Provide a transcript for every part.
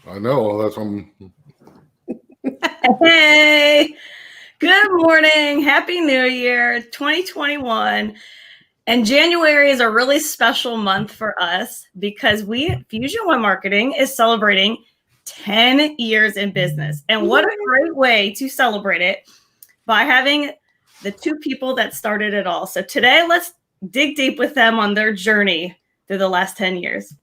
I know. That's Hey, good morning. Happy New Year, 2021. And January is a really special month for us because Fusionweb Marketing is celebrating 10 years in business. And what a great way to celebrate it by having the two people that started it all. So today, let's dig deep with them on their journey through the last 10 years.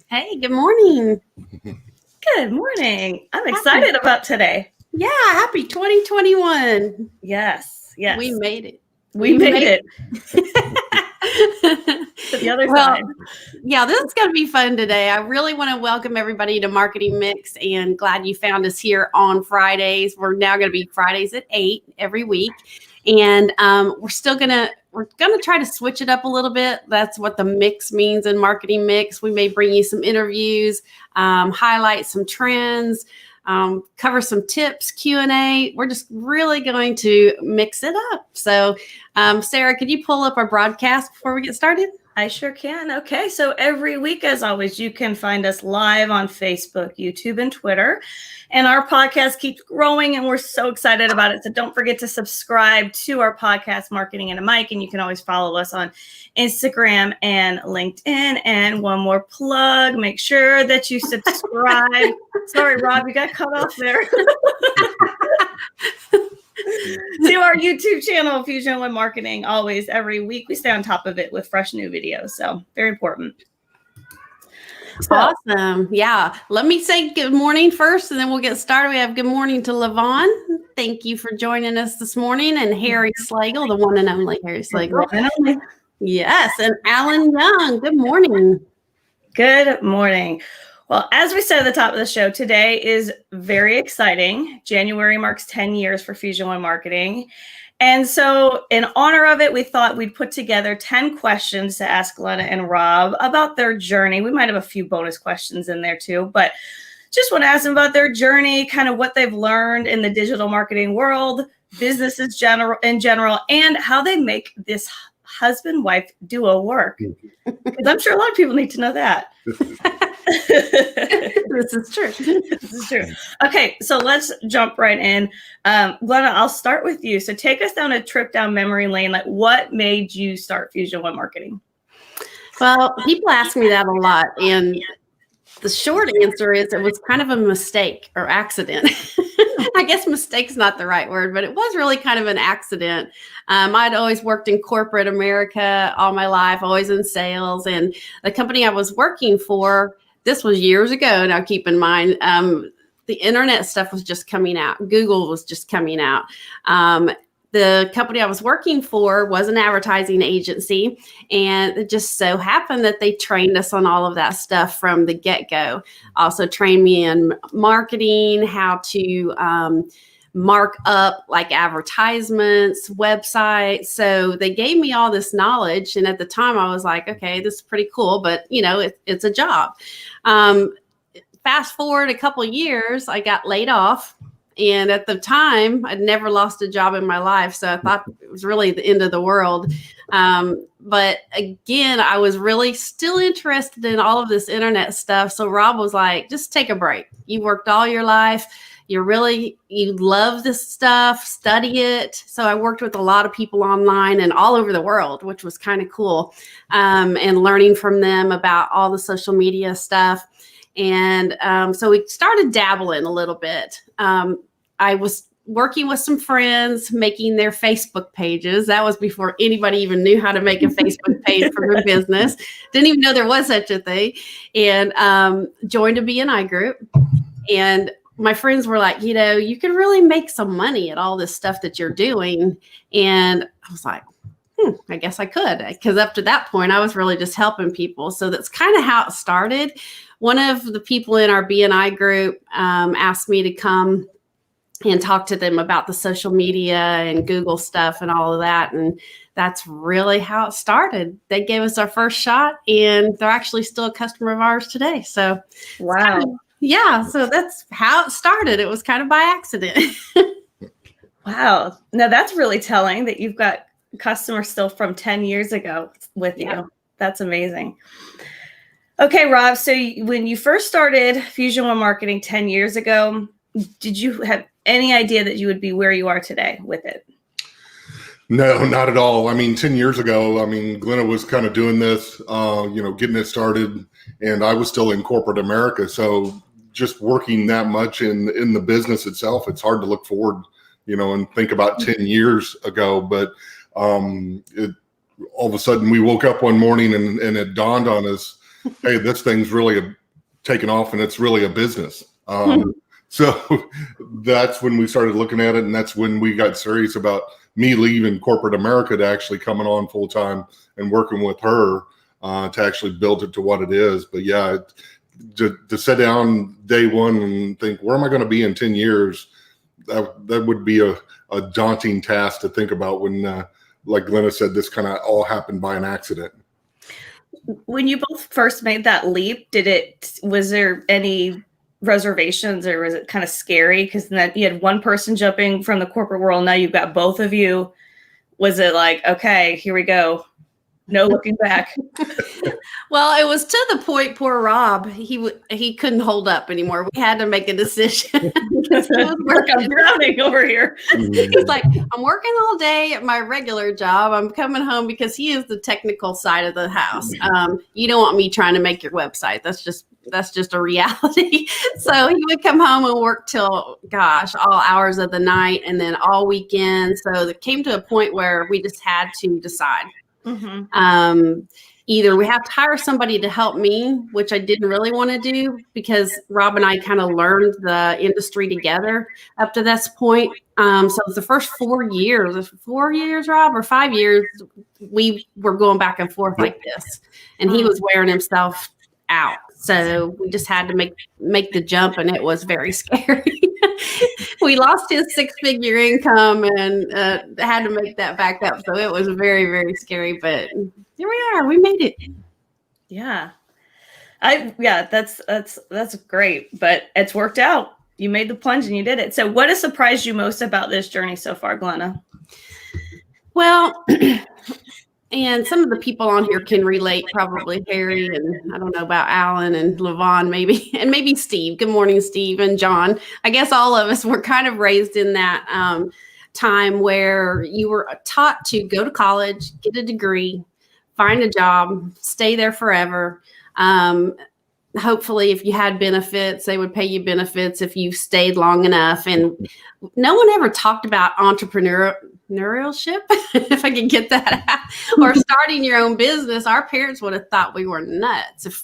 Hey, good morning. Good morning. I'm excited about today. Yeah, happy 2021. Yes. We made it. We made it. To the other side. Yeah, this is going to be fun today. I really want to welcome everybody to Marketing Mix, and glad you found us here on Fridays. We're now going to be Fridays at 8 every week. And we're going to try to switch it up a little bit. That's what the mix means in Marketing Mix. We may bring you some interviews, highlight some trends, cover some tips, Q&A. We're just really going to mix it up. So, Sarah, could you pull up our broadcast before we get started? I sure can. Okay. So every week, as always, you can find us live on Facebook, YouTube, and Twitter. And our podcast keeps growing, and we're so excited about it. So don't forget to subscribe to our podcast, Marketing and a Mic. And you can always follow us on Instagram and LinkedIn. And one more plug, make sure that you subscribe. Sorry, Rob, you got cut off there. To our YouTube channel, Fusionweb Marketing. Always, every week, we stay on top of it with fresh new videos. So very important. So, awesome. Yeah. Let me say good morning first, and then we'll get started. We have good morning to Levon. Thank you for joining us this morning. And Harry Slagle, the one and only Harry Slagle. Yes. And Alan Young. Good morning. Good morning. Well, as we said at the top of the show, today is very exciting. January marks 10 years for Fusionweb Marketing. And so in honor of it, we thought we'd put together 10 questions to ask Glenna and Rob about their journey. We might have a few bonus questions in there too, but just want to ask them about their journey, kind of what they've learned in the digital marketing world, businesses in general, and how they make this husband-wife duo work. Because I'm sure a lot of people need to know that. This is true. This is true. Okay, so let's jump right in. Glenna, I'll start with you. So take us down a trip down memory lane. Like, what made you start Fusionweb Marketing? Well, people ask me that a lot, and the short answer is it was kind of a mistake or accident. I guess mistake's not the right word, but it was really kind of an accident. I'd always worked in corporate America all my life, always in sales, and the company I was working for, this was years ago. Now, keep in mind, the internet stuff was just coming out. Google was just coming out. The company I was working for was an advertising agency, and it just so happened that they trained us on all of that stuff from the get-go. Also trained me in marketing, how to mark up like advertisements, websites. So they gave me all this knowledge. And at the time I was like, okay, this is pretty cool, but you know, it's a job. Fast forward a couple of years, I got laid off. And at the time, I'd never lost a job in my life. So I thought it was really the end of the world. But again, I was really still interested in all of this internet stuff. So Rob was like, just take a break. You worked all your life. You love this stuff, study it. So I worked with a lot of people online and all over the world, which was kind of cool. And learning from them about all the social media stuff. And so we started dabbling a little bit. I was working with some friends, making their Facebook pages. That was before anybody even knew how to make a Facebook page for their business. Didn't even know there was such a thing. And joined a B&I group. And my friends were like, you know, you could really make some money at all this stuff that you're doing. And I was like, I guess I could. Because up to that point, I was really just helping people. So that's kind of how it started. One of the people in our B&I group asked me to come and talk to them about the social media and Google stuff and all of that. And that's really how it started. They gave us our first shot, and they're actually still a customer of ours today. So, wow. Yeah. So that's how it started. It was kind of by accident. Wow. Now that's really telling that you've got customers still from 10 years ago with you. That's amazing. Okay, Rob. So when you first started Fusionweb Marketing 10 years ago, did you have any idea that you would be where you are today with it? No, not at all. I mean, 10 years ago, I mean, Glenna was kind of doing this, getting it started, and I was still in corporate America. So just working that much in the business itself, it's hard to look forward, and think about 10 years ago. But all of a sudden we woke up one morning and it dawned on us, hey, this thing's really taken off and it's really a business. So that's when we started looking at it, and that's when we got serious about me leaving corporate America to actually coming on full time and working with her to actually build it to what it is. But yeah, to sit down day one and think, where am I going to be in 10 years? That would be a daunting task to think about when, like Glenna said, this kind of all happened by an accident. When you both first made that leap, was there any reservations, or was it kind of scary? Because then you had one person jumping from the corporate world. Now you've got both of you. Was it like, okay, here we go, no looking back? Well, it was to the point, poor Rob, he couldn't hold up anymore. We had to make a decision. I'm drowning over here. He's like, I'm working all day at my regular job. I'm coming home because he is the technical side of the house. You don't want me trying to make your website. That's just a reality. So he would come home and work till, all hours of the night and then all weekend. So it came to a point where we just had to decide. Mm-hmm. Either we have to hire somebody to help me, which I didn't really want to do because Rob and I kind of learned the industry together up to this point. So the first 4 years, Rob, or 5 years, we were going back and forth like this, and he was wearing himself out. So we just had to make the jump, and it was very scary. We lost his 6-figure income and had to make that back up. So it was very, very scary, but here we are. We made it. Yeah. That's great, but it's worked out. You made the plunge and you did it. So what has surprised you most about this journey so far, Glenna? Well, and some of the people on here can relate, probably Harry, and I don't know about Alan and Levon, maybe, and maybe Steve. Good morning, Steve and John. I guess all of us were kind of raised in that time where you were taught to go to college, get a degree, find a job, stay there forever. Hopefully, if you had benefits, they would pay you benefits if you stayed long enough. And no one ever talked about entrepreneurship, if I could get that out, or starting your own business. Our parents would have thought we were nuts if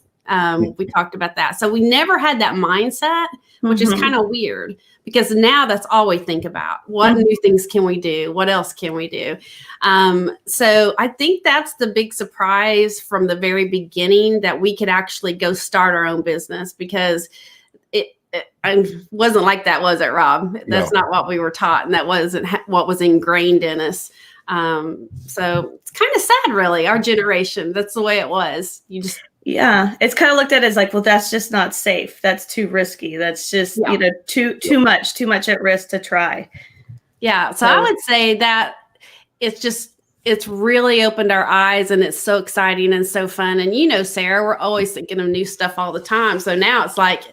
we talked about that. So we never had that mindset, which is kind of weird, because now that's all we think about. What new things can we do? What else can we do? So I think that's the big surprise from the very beginning, that we could actually go start our own business, because it wasn't like that, was it, Rob? That's not what we were taught, and that wasn't what was ingrained in us. So it's kind of sad, really, our generation. That's the way it was. It's kind of looked at as like, well, that's just not safe. That's too risky. That's just, too much at risk to try. Yeah. So I would say that it's really opened our eyes, and it's so exciting and so fun. And Sarah, we're always thinking of new stuff all the time. So now it's like,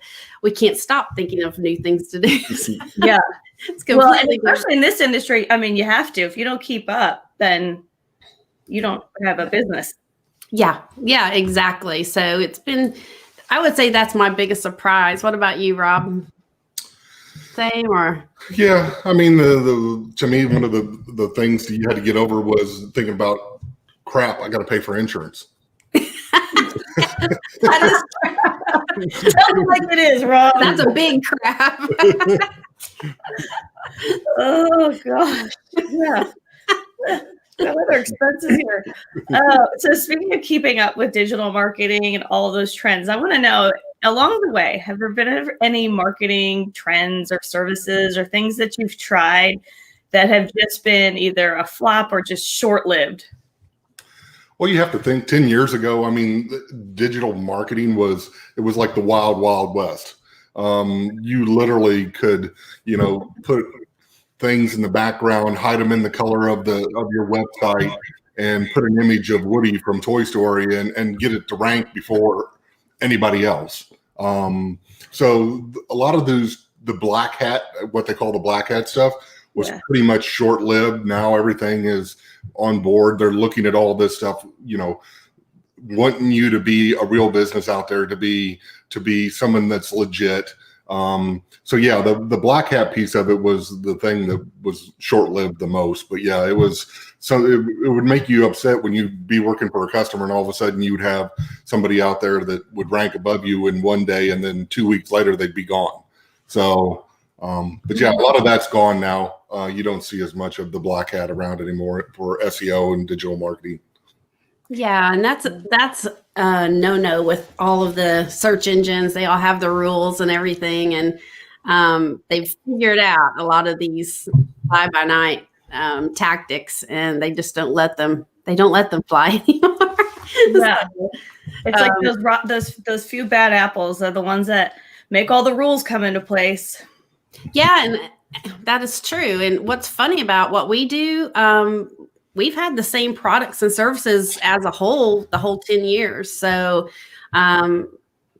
we can't stop thinking of new things to do. Yeah. It's completely and especially in this industry, I mean, you have to. If you don't keep up, then you don't have a business. Yeah, exactly. So I would say that's my biggest surprise. What about you, Rob? Same or? Yeah, I mean, to me, one of the things that you had to get over was thinking about, crap, I got to pay for insurance. That is tell me like it is, Rob. That's a big crap. Oh gosh. Yeah. Got other expenses here. So speaking of keeping up with digital marketing and all of those trends, I want to know, along the way, have there been any marketing trends or services or things that you've tried that have just been either a flop or just short-lived? Well, you have to think 10 years ago, I mean, digital marketing was like the wild, wild west. You literally could, put things in the background, hide them in the color of your website, and put an image of Woody from Toy Story and get it to rank before anybody else. So a lot of the black hat, what they call the black hat stuff, was pretty much short-lived. Now everything is on board. They're looking at all this stuff, wanting you to be a real business out there, to be someone that's legit. So yeah, the black hat piece of it was the thing that was short-lived the most. But yeah, it was it would make you upset when you'd be working for a customer and all of a sudden you would have somebody out there that would rank above you in one day and then 2 weeks later they'd be gone. So, but yeah, a lot of that's gone now. You don't see as much of the black hat around anymore for SEO and digital marketing. Yeah, and that's a no with all of the search engines. They all have the rules and everything, and they've figured out a lot of these fly-by-night tactics, and they just don't let them fly anymore. Yeah, it's like those few bad apples are the ones that make all the rules come into place. Yeah, and that is true. And what's funny about what we do, we've had the same products and services as a whole, the whole 10 years. So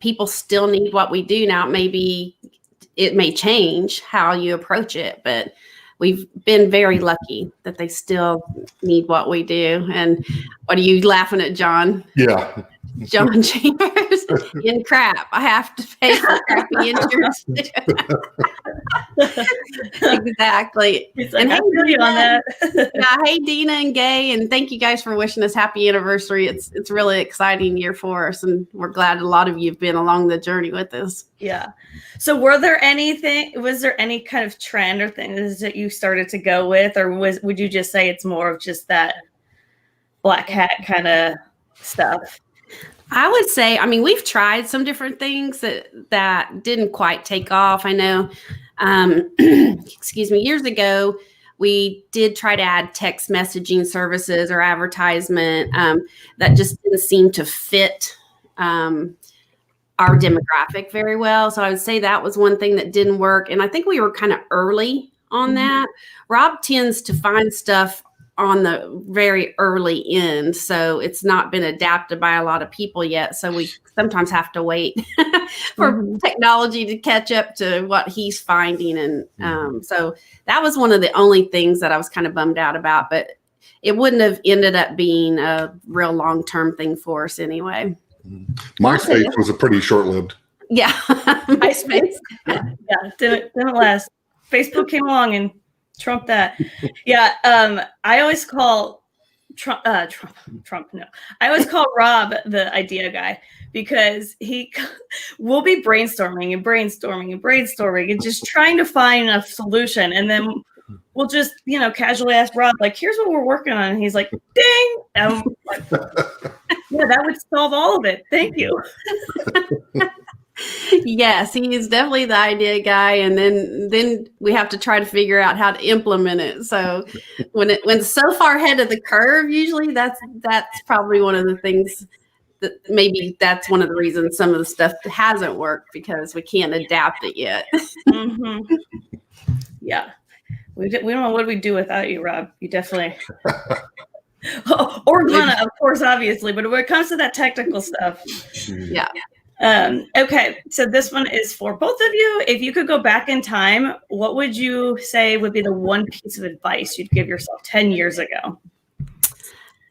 people still need what we do now. Maybe it may change how you approach it, but we've been very lucky that they still need what we do. And what are you laughing at, John? Yeah. John Chambers in crap. I have to pay for crappy insurance. Exactly. Like, and hey, Dina, on that. Yeah, hey Dina and Gay, and thank you guys for wishing us happy anniversary. It's really exciting year for us, and we're glad a lot of you have been along the journey with us. Yeah. So was there any kind of trend or things that you started to go with, or would you just say it's more of just that black hat kind of stuff? I would say, I mean, we've tried some different things that didn't quite take off. I know, years ago, we did try to add text messaging services or advertisement that just didn't seem to fit our demographic very well. So I would say that was one thing that didn't work. And I think we were kind of early on that. Rob tends to find stuff on the very early end. So it's not been adapted by a lot of people yet. So we sometimes have to wait for technology to catch up to what he's finding. And so that was one of the only things that I was kind of bummed out about, but it wouldn't have ended up being a real long-term thing for us anyway. MySpace was a pretty short-lived. Yeah. MySpace. Yeah. Didn't last. Facebook came along and Trump that. Yeah. I always call Trump. No, I always call Rob the idea guy because we'll be brainstorming and just trying to find a solution. And then we'll just, casually ask Rob, like, here's what we're working on. And he's like, ding. And I'm like, yeah, that would solve all of it. Thank you. Yes, he is definitely the idea guy, and then we have to try to figure out how to implement it. So when it's so far ahead of the curve, usually that's probably one of the things that maybe that's one of the reasons some of the stuff hasn't worked because we can't adapt it yet. Yeah, we don't know what we'd do without you, Rob. You definitely. Or Glenna, of course, obviously, but when it comes to that technical stuff, yeah. Okay, so this one is for both of you. If you could go back in time, what would you say would be the one piece of advice you'd give yourself 10 years ago?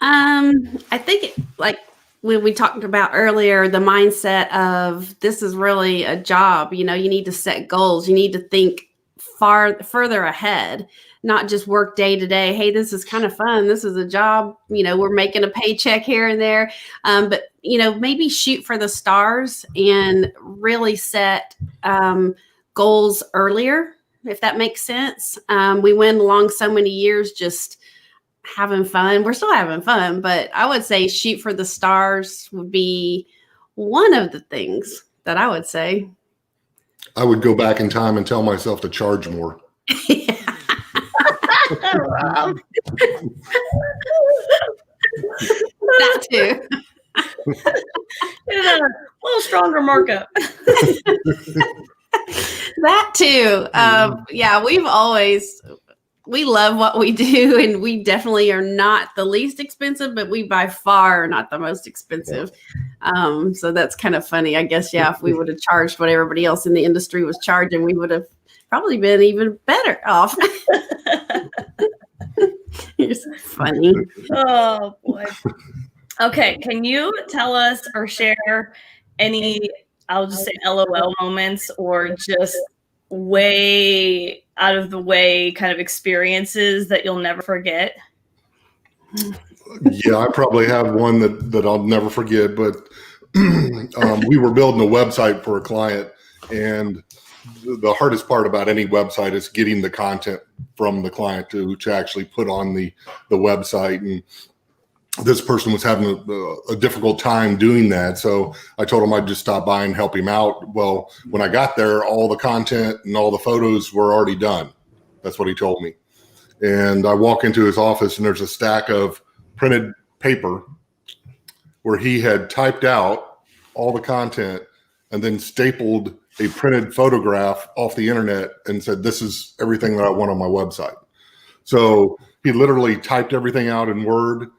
I think like when we talked about earlier, the mindset of this is really a job. You need to set goals. You need to think further ahead, not just work day to day. Hey, this is kind of fun. This is a job. We're making a paycheck here and there. But maybe shoot for the stars and really set goals earlier, if that makes sense. We went along so many years just having fun. We're still having fun, but I would say shoot for the stars would be one of the things that I would say. I would go back in time and tell myself to charge more. Rob. That too. A little stronger markup. That too. Yeah, we love what we do, and we definitely are not the least expensive, but we by far are not the most expensive. So that's kind of funny. I guess, yeah, if we would have charged what everybody else in the industry was charging, we would have probably been even better off. You're so funny. Oh boy. Okay, can you tell us or share any, I'll just say LOL moments, or just way out of the way kind of experiences that you'll never forget? Yeah, I probably have one that I'll never forget, but we were building a website for a client, and the hardest part about any website is getting the content from the client to actually put on the website. And this person was having a difficult time doing that. So I told him I'd just stop by and help him out. Well, when I got there, all the content and all the photos were already done. That's what he told me. And I walk into his office, and there's a stack of printed paper where he had typed out all the content and then stapled a printed photograph off the internet and said, "This is everything that I want on my website." So he literally typed everything out in Word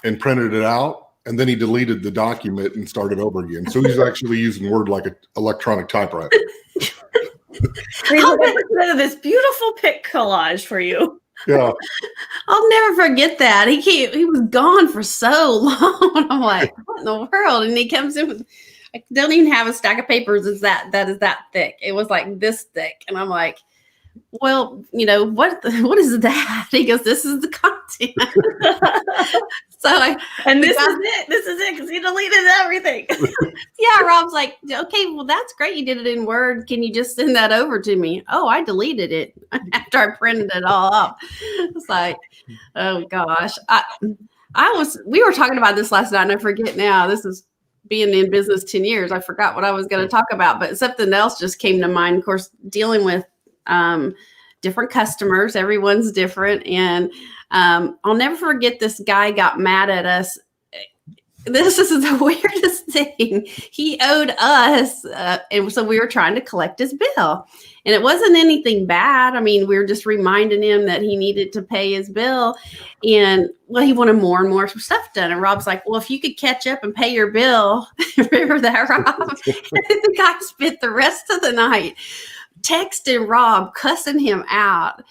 and printed it out, and then he deleted the document and started over again. So he's actually using Word like an electronic typewriter. I'll never forget this beautiful pic collage for you. Yeah. I'll never forget that. He was gone for so long. I'm like, what in the world? And he comes in with, I don't even have a stack of papers that is that thick. It was like this thick. And I'm like, well, what is that? He goes, "This is the content." This is it, because he deleted everything. Yeah, Rob's like, "Okay, well, that's great. You did it in Word. Can you just send that over to me?" "Oh, I deleted it after I printed it all up." It's like, oh gosh. We were talking about this last night, and I forget now. This is being in business 10 years. I forgot what I was going to talk about, but something else just came to mind. Of course, dealing with different customers, everyone's different. And I'll never forget, this guy got mad at us. This is the weirdest thing. He owed us, and so we were trying to collect his bill. And it wasn't anything bad. I mean, we were just reminding him that he needed to pay his bill. And, well, he wanted more and more stuff done. And Rob's like, "Well, if you could catch up and pay your bill." Remember that, Rob? And the guy spent the rest of the night texting Rob, cussing him out.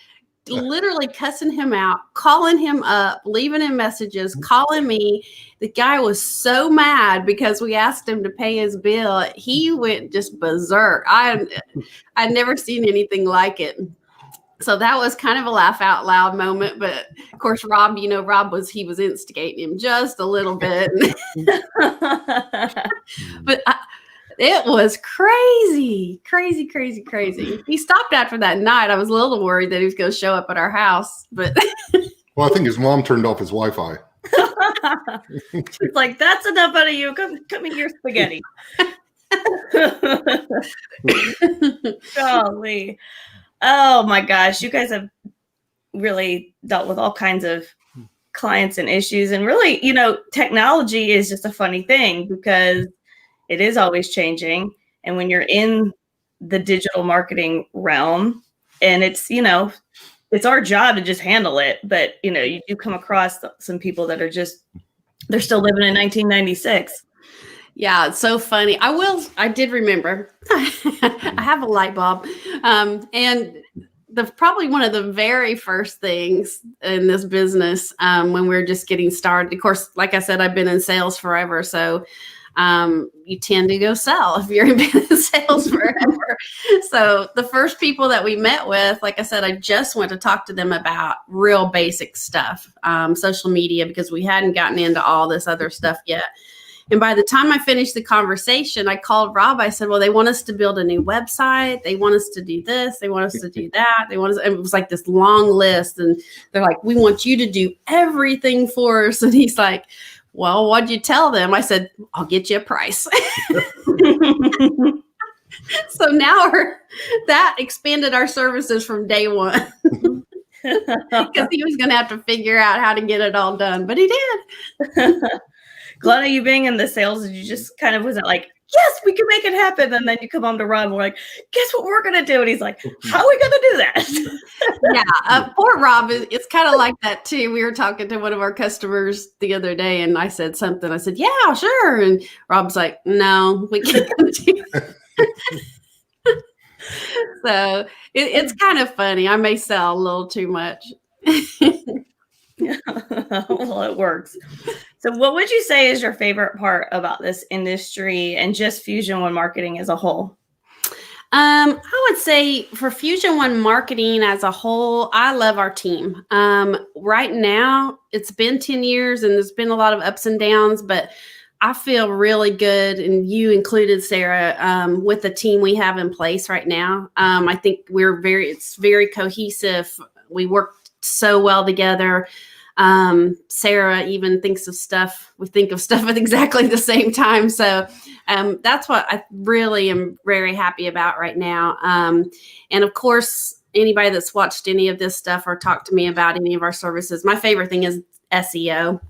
Literally cussing him out, calling him up, leaving him messages, calling me. The guy was so mad because we asked him to pay his bill. He went just berserk. I'd never seen anything like it. So that was kind of a laugh out loud moment. But of course, Rob, Rob was instigating him just a little bit. But it was crazy. He stopped after that night. I was a little worried that he was going to show up at our house, but Well, I think his mom turned off his Wi-Fi. She's like, "That's enough out of you. Come eat your spaghetti." Golly. Oh my gosh. You guys have really dealt with all kinds of clients and issues. And really, technology is just a funny thing, because it is always changing. And when you're in the digital marketing realm, and it's our job to just handle it. But, you do come across some people that are they're still living in 1996. Yeah, it's so funny. I did remember. I have a light bulb. And probably one of the very first things in this business, when we were just getting started, of course, like I said, I've been in sales forever. So you tend to go sell if you're in business sales forever. So the first people that we met with, like I said, I just went to talk to them about real basic stuff, social media, because we hadn't gotten into all this other stuff yet. And by the time I finished the conversation, I called Rob. I said, well, they want us to build a new website. They want us to do this. They want us to do that. They want us, and it was like this long list. And they're like, we want you to do everything for us. And he's like, well, what'd you tell them? I said, I'll get you a price. So now that expanded our services from day one. Because he was going to have to figure out how to get it all done, but he did. Glenna, you being in the sales, you just kind of wasn't like, yes, we can make it happen. And then you come home to Rob and we're like, guess what we're going to do? And he's like, how are we going to do that? Yeah, poor Rob, it's kind of like that too. We were talking to one of our customers the other day and I said something. I said, yeah, sure. And Rob's like, no, we can't do that. So it's kind of funny. I may sell a little too much. Well, it works. So what would you say is your favorite part about this industry and just Fusion One marketing as a whole? I would say for Fusion One marketing as a whole, I love our team. Right now, it's been 10 years and there's been a lot of ups and downs, but I feel really good, and you included, Sarah, with the team we have in place right now. I think it's very cohesive. We work so well together. Sarah even thinks of stuff. We think of stuff at exactly the same time. So that's what I really am very happy about right now. And of course, anybody that's watched any of this stuff or talked to me about any of our services, my favorite thing is SEO.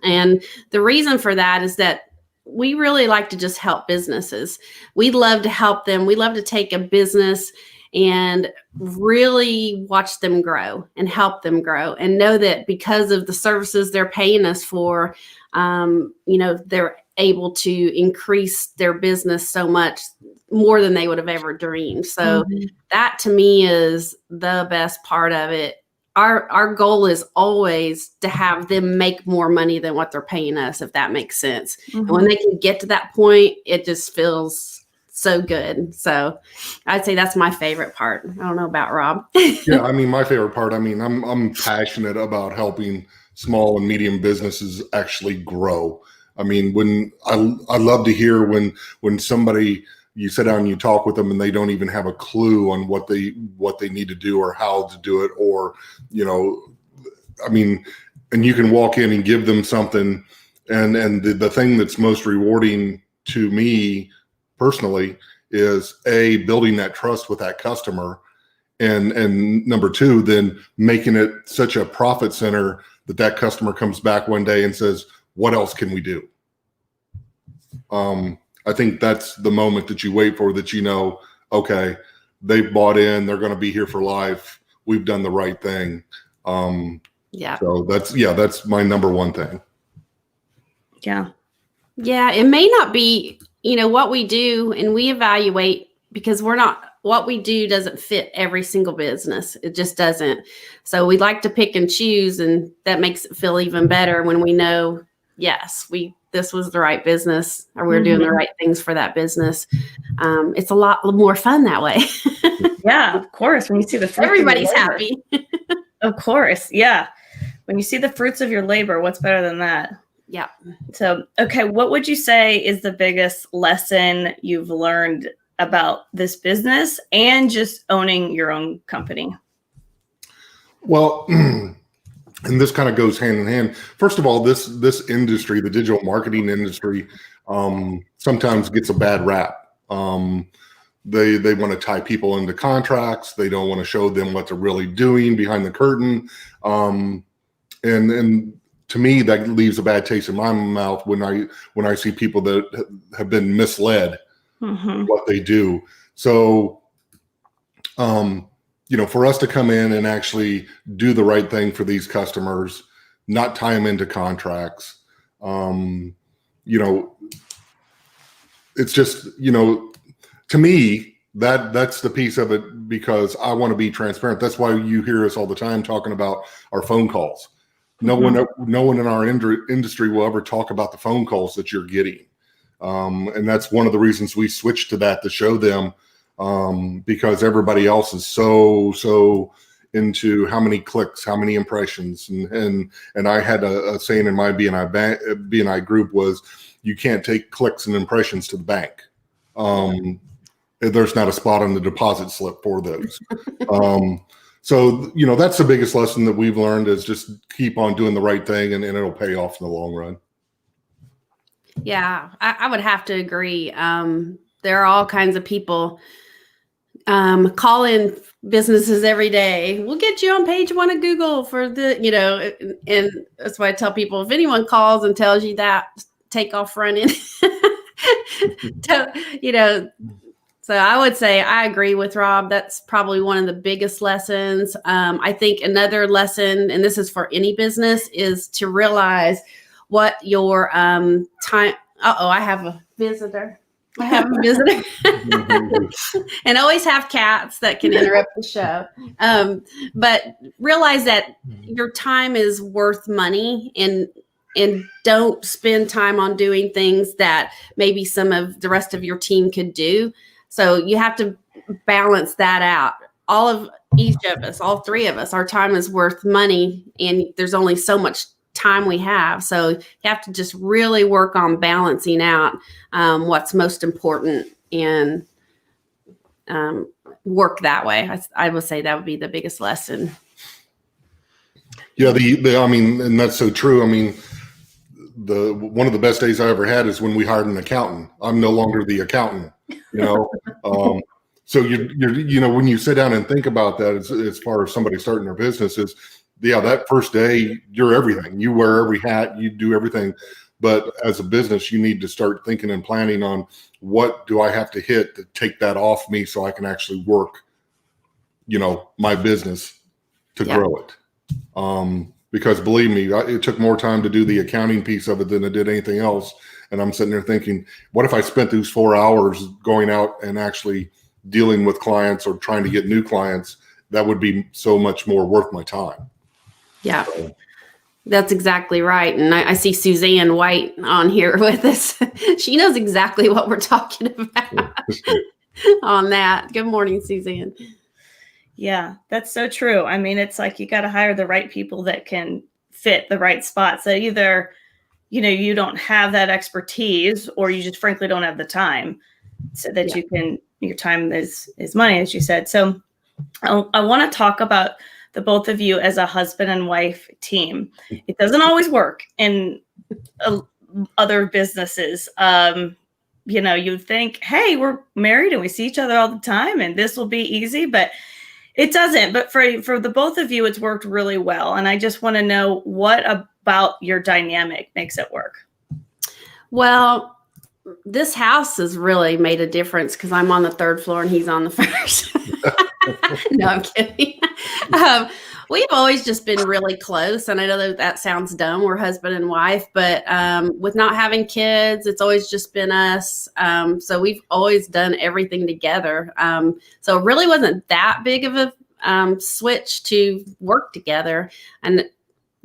And the reason for that is that we really like to just help businesses. We love to help them. We love to take a business and really watch them grow and help them grow and know that because of the services they're paying us for, they're able to increase their business so much more than they would have ever dreamed. So that to me is the best part of it. Our goal is always to have them make more money than what they're paying us, if that makes sense. And when they can get to that point, it just feels so good. So I'd say that's my favorite part. I don't know about Rob. Yeah, I mean, my favorite part, I mean, I'm passionate about helping small and medium businesses actually grow. I mean, when I love to hear when somebody, you sit down and you talk with them and they don't even have a clue on what they need to do or how to do it, or, I mean, and you can walk in and give them something. And the thing that's most rewarding to me personally is building that trust with that customer. And number two, then making it such a profit center that customer comes back one day and says, what else can we do? I think that's the moment that you wait for, that okay, they've bought in, they're going to be here for life. We've done the right thing. Yeah. So that's my number one thing. Yeah. Yeah. It may not be, what we do, and we evaluate, because what we do doesn't fit every single business. It just doesn't. So we like to pick and choose, and that makes it feel even better when we know, yes, this was the right business, or we're doing the right things for that business. It's a lot more fun that way. Yeah, of course. When you see the fruits, everybody's happy. Of course. Yeah. When you see the fruits of your labor, what's better than that? Yeah. So, okay. What would you say is the biggest lesson you've learned about this business and just owning your own company? Well, and this kind of goes hand in hand. First of all, this industry, the digital marketing industry, sometimes gets a bad rap. They want to tie people into contracts. They don't want to show them what they're really doing behind the curtain. And to me, that leaves a bad taste in my mouth when I see people that have been misled what they do. So, for us to come in and actually do the right thing for these customers, not tie them into contracts, it's just, to me, that's the piece of it, because I want to be transparent. That's why you hear us all the time talking about our phone calls. No one in our industry will ever talk about the phone calls that you're getting. And that's one of the reasons we switched to that, to show them, because everybody else is so into how many clicks, how many impressions, and I had a saying in my B&I group was, you can't take clicks and impressions to the bank. There's not a spot on the deposit slip for those. So, that's the biggest lesson that we've learned, is just keep on doing the right thing, and it'll pay off in the long run. Yeah, I would have to agree. There are all kinds of people calling businesses every day. We'll get you on page 1 of Google for the, and that's why I tell people, if anyone calls and tells you that, take off running. So I would say I agree with Rob. That's probably one of the biggest lessons. I think another lesson, and this is for any business, is to realize what your time. I have a visitor. And always have cats that can interrupt the show. But realize that your time is worth money, and don't spend time on doing things that maybe some of the rest of your team could do. So you have to balance that out. Each of us, all 3 of us, our time is worth money, and there's only so much time we have. So you have to just really work on balancing out what's most important, and work that way. I would say that would be the biggest lesson. Yeah, and that's so true. I mean, one of the best days I ever had is when we hired an accountant. I'm no longer the accountant, So when you sit down and think about that, as far as somebody starting their business, is that first day, you're everything. You wear every hat, you do everything. But as a business, you need to start thinking and planning on, what do I have to hit to take that off me so I can actually work, my business to grow it. Because believe me, it took more time to do the accounting piece of it than it did anything else. And I'm sitting there thinking, what if I spent those 4 hours going out and actually dealing with clients or trying to get new clients? That would be so much more worth my time. Yeah. So. That's exactly right. And I see Suzanne White on here with us. She knows exactly what we're talking about on that. Good morning, Suzanne. Yeah, that's so true. I mean, it's like you got to hire the right people that can fit the right spots. So either, you don't have that expertise, or you just frankly don't have the time, so that your time is money, as you said. So I want to talk about the both of you as a husband and wife team. It doesn't always work in other businesses. You'd think, hey, we're married and we see each other all the time and this will be easy, but it doesn't. But for the both of you, it's worked really well. And I just want to know, what about your dynamic makes it work? Well, this house has really made a difference, because I'm on the 3rd floor and he's on the 1st. No, I'm kidding. We've always just been really close. And I know that sounds dumb. We're husband and wife, but with not having kids, it's always just been us. So we've always done everything together. So it really wasn't that big of a switch to work together. And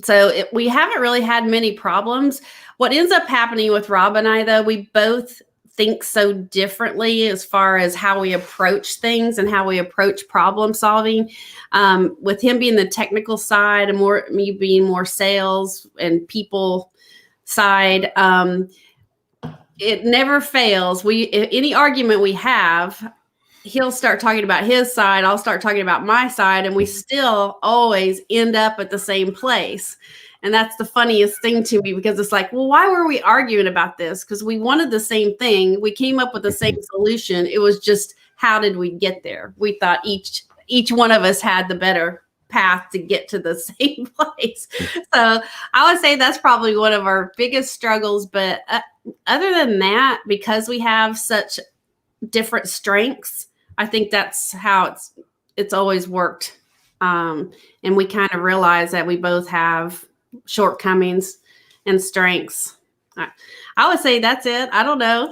so we haven't really had many problems. What ends up happening with Rob and I, though, we both think so differently as far as how we approach things and how we approach problem solving. With him being the technical side and me being more sales and people side, it never fails. Any argument we have, he'll start talking about his side, I'll start talking about my side, and we still always end up at the same place. And that's the funniest thing to me, because it's like, well, why were we arguing about this? Because we wanted the same thing. We came up with the same solution. It was just, how did we get there? We thought each one of us had the better path to get to the same place. So I would say that's probably one of our biggest struggles. But other than that, because we have such different strengths, I think that's how it's always worked. And we kind of realize that we both have shortcomings and strengths. I would say that's it. I don't know.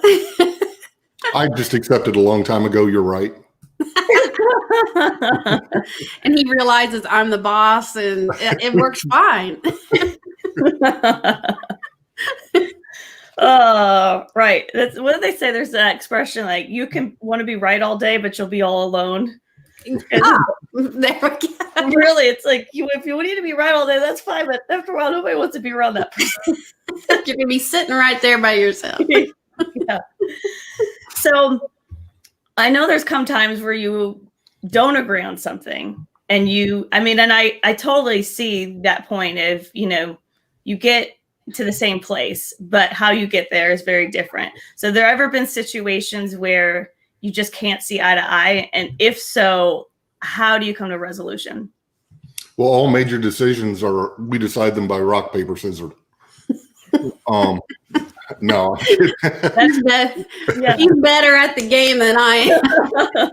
I just accepted a long time ago, you're right. And he realizes I'm the boss, and it works fine. Right. That's what do they say? There's that expression, like, you can want to be right all day, but you'll be all alone. There we go. Really, it's like if you need to be right all day, that's fine. But after a while, nobody wants to be around that person. You're gonna be sitting right there by yourself. Yeah. So I know there's come times where you don't agree on something, and I totally see that point of, you get to the same place, but how you get there is very different. So there ever been situations where you just can't see eye to eye? And if so, how do you come to resolution? Well, all major decisions we decide them by rock, paper, scissors. No. He's better at the game than I am.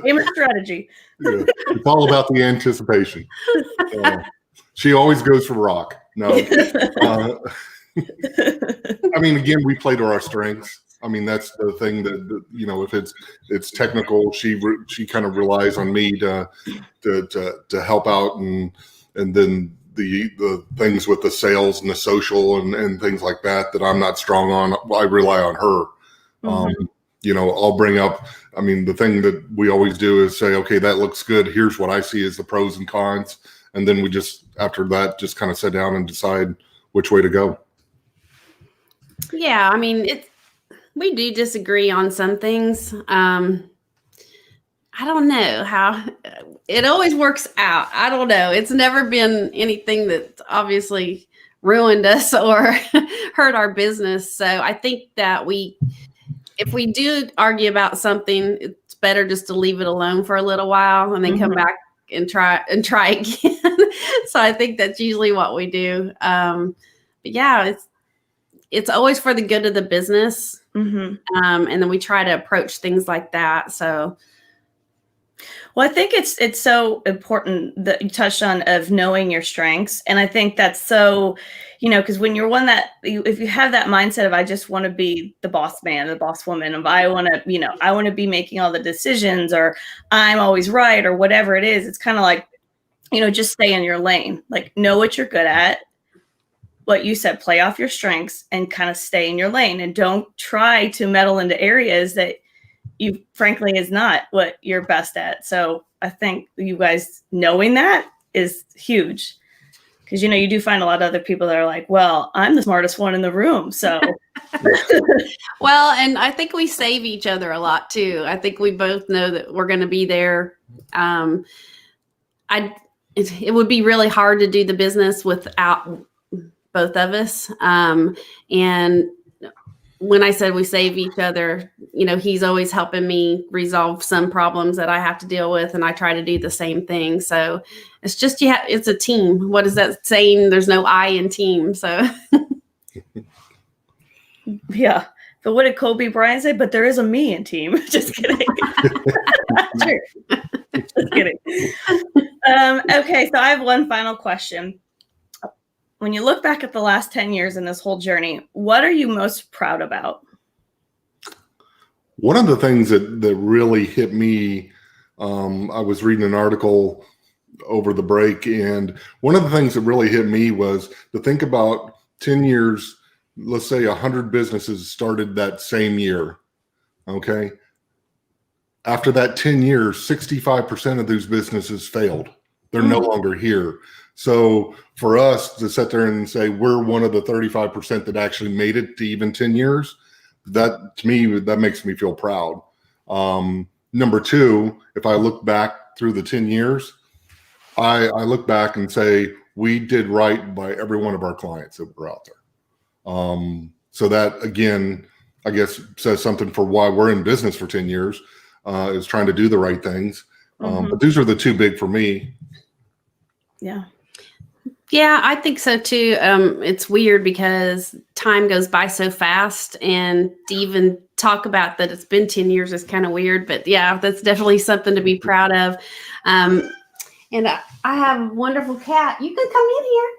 Game of strategy. Yeah. It's all about the anticipation. She always goes for rock. No. Again, we play to our strengths. That's the thing that, if it's technical, she kind of relies on me to help out, and then the things with the sales and the social and things like that I'm not strong on, I rely on her. Mm-hmm. I'll bring up, the thing that we always do is say, okay, that looks good. Here's what I see as the pros and cons. And then we after that, just kind of sit down and decide which way to go. Yeah. We do disagree on some things. I don't know how it always works out. I don't know. It's never been anything that obviously ruined us or hurt our business. So I think that if we do argue about something, it's better just to leave it alone for a little while and then come back and try again. So I think that's usually what we do. But yeah, it's always for the good of the business. And then we try to approach things like that. So, well, I think it's so important that you touched on of knowing your strengths. And I think that's so, because when you're if you have that mindset of, I just want to be the boss man, the boss woman, of I want to be making all the decisions, or I'm always right, or whatever it is, it's kind of like, just stay in your lane, like know what you're good at. What you said, play off your strengths and kind of stay in your lane, and don't try to meddle into areas that you frankly is not what you're best at. So I think you guys knowing that is huge, because, you do find a lot of other people that are like, well, I'm the smartest one in the room. So, well, and I think we save each other a lot too. I think we both know that we're going to be there. It would be really hard to do the business without both of us. And when I said we save each other, he's always helping me resolve some problems that I have to deal with, and I try to do the same thing. So it's just, it's a team. What is that saying? There's no I in team. So yeah. But what did Kobe Bryant say? But there is a me in team. Just kidding. True. Just kidding. Okay, so I have one final question. When you look back at the last 10 years in this whole journey, what are you most proud about? One of the things that really hit me, I was reading an article over the break, and one of the things that really hit me was to think about 10 years, let's say 100 businesses started that same year, okay? After that 10 years, 65% of those businesses failed. They're no longer here. So for us to sit there and say we're one of the 35% that actually made it to even 10 years, that to me, that makes me feel proud. Number two, if I look back through the 10 years, I look back and say we did right by every one of our clients that were out there. So that, again, I guess says something for why we're in business for 10 years, is trying to do the right things. But these are the two big for me. Yeah. Yeah, I think so too. It's weird because time goes by so fast, and to even talk about that it's been 10 years is kind of weird, but yeah, that's definitely something to be proud of. And I have a wonderful cat. You can come in here.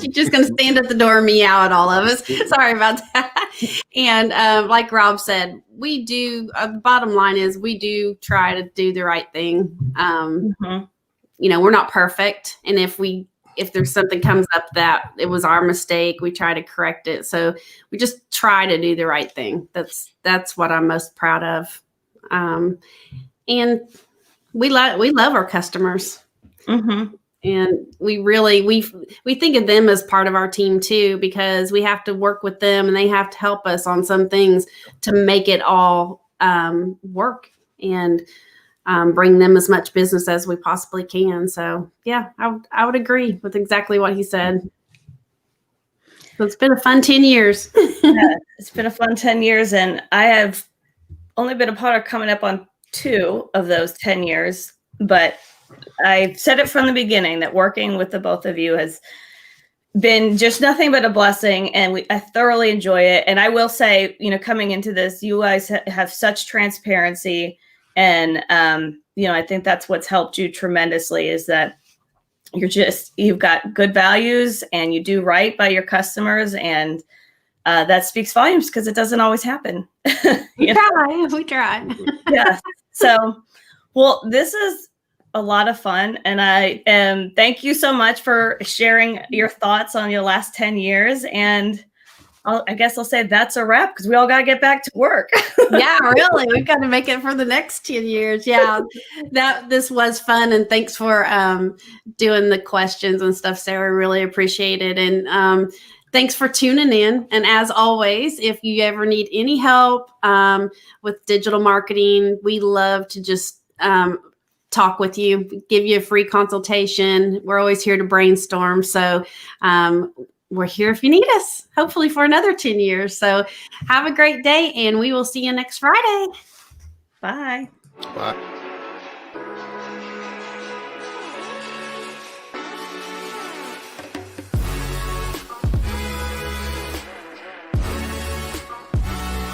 She's just going to stand at the door and meow at all of us. Sorry about that. And like Rob said, we do, the bottom line is we do try to do the right thing. We're not perfect. And if there's something comes up that it was our mistake, we try to correct it. So we just try to do the right thing. That's what I'm most proud of. And we love our customers. Mm-hmm. And we think of them as part of our team too, because we have to work with them and they have to help us on some things to make it all work and bring them as much business as we possibly can. So yeah, I would agree with exactly what he said. So it's been a fun 10 years. Yeah, it's been a fun 10 years, and I have only been a part of coming up on 2 of those 10 years, but I've said it from the beginning that working with the both of you has been just nothing but a blessing, and I thoroughly enjoy it. And I will say, coming into this, you guys have such transparency, and I think that's what's helped you tremendously, is that you've got good values and you do right by your customers, and that speaks volumes because it doesn't always happen. We try. Yeah. So, well, this is a lot of fun, and thank you so much for sharing your thoughts on your last 10 years. And I guess I'll say that's a wrap, because we all got to get back to work. Yeah, really. We've got to make it for the next 10 years. Yeah, this was fun. And thanks for doing the questions and stuff, Sarah. Really appreciate it. And thanks for tuning in. And as always, if you ever need any help with digital marketing, we love to just talk with you, give you a free consultation. We're always here to brainstorm. So we're here if you need us, hopefully for another 10 years. So have a great day, and we will see you next Friday. Bye. Bye.